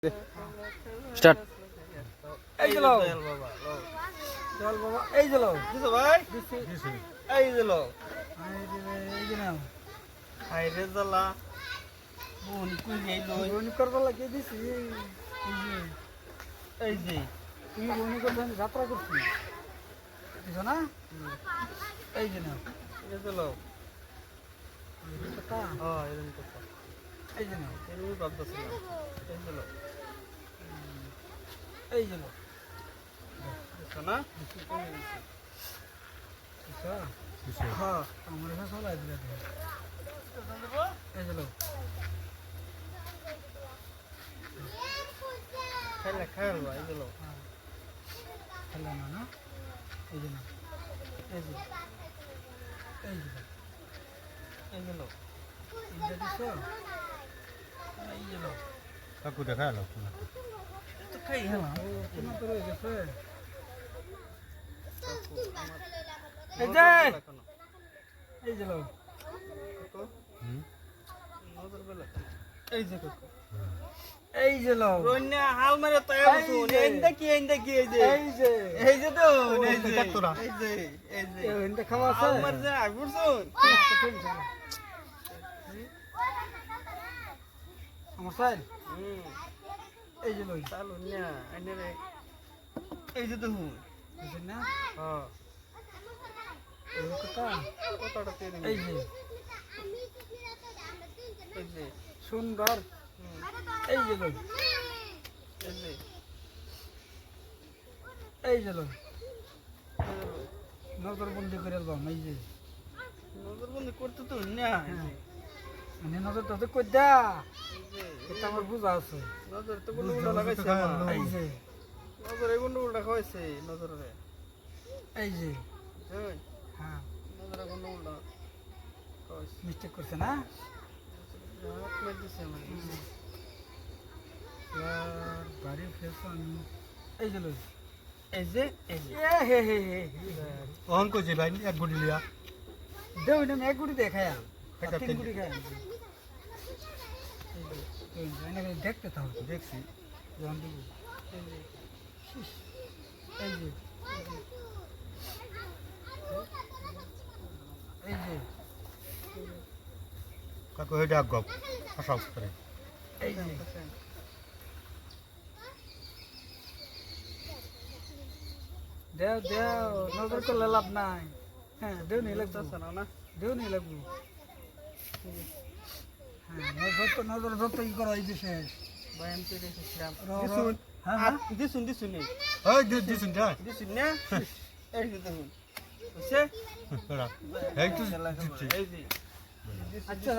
Start. এই যে লও চল বাবা এই যে লও দিছো ভাই এই যে লো এই যে নাও হাই রে জ্বালা বোন কই যাই লই বনি করবা লাগিয়ে দিছি এই যে তুমি বনি করতে আমি যাত্রা করছি বুঝছো না এই যে নাও এই যে লো কথা হ্যাঁ এরকম কথা এই যে নাও এরকম ভাবতেছিলাম এই যে লো এই যে নাও দিছো না বুঝছো হ্যাঁ আমার এখানে চলাই দিলে এই যে নাও খাইলে খাইল এই যে লো খেলা না না এই যে নাও এই যে এই যে নাও এই যে লো ইন্ডিয়া দিছো এই যে নাও কাকু দেখা এলো তো খাই হলাম তোমার তো রয়ে গেছে এই যে যে এই যে নাও নজর বেলা এই যে কাকু এই যে নাও রন্যা হাল মেরে তো এই যে। এই দেখি এই যে এই যে এই যে তো এই যে কাকুরা। এই যে এই যে এখানটা খাওয়া আছে হাল মার যা বুঝছুন আমার সাইড এই যে লই চালু না এনে রে এই যে তো বুঝছেন না হ্যাঁ এই কথা কতটা তেল এই যে এই যে সুন্দর এই যে লই এই যে এই যে লই নজর বন্দি করে এলাম এই যে নজরবন্দি করতে তো না মানে নজর তো কই দা এই এটা আমার বুঝা আছে নজর তো গুলো উল্টা লাগাইছে আমার। এই যে নজর এই গুলো উল্টা খাওয়াইছে নজরে এই যে হ্যাঁ হ্যাঁ নজরে গুলো উল্টা খাওয়াইছে মিস্টেক করছে না হাত মেরে দিছে আমার ইয়ার বাড়ি ফেসন এই যে লই এই যে এই যে এ হে হে হে অহন কইছি ভাই এক গুটি লিয়া দেও না এক গুটি দেখায়া একটা তিন তিন। গুটি খায়া এই যে এনে দেখতে থাও দেখছি জান দিব এই যে এই যে কাকু হেডা গপ আসাও করে এই যে দেও দেও নজর করলে লাভ নাই হ্যাঁ দেও নি লাগবো না দেও নি লাগবো হ্যাঁ নজর যত ই করা এই যে শেষ ভাই আমি তো দেখছিলাম দিছুন হ্যাঁ হ্যাঁ দিছুন দিছুন নেই ওই দিছুন যা দিছুন না এই যে দেখুন বুঝছে এই তো এই যে আচ্ছা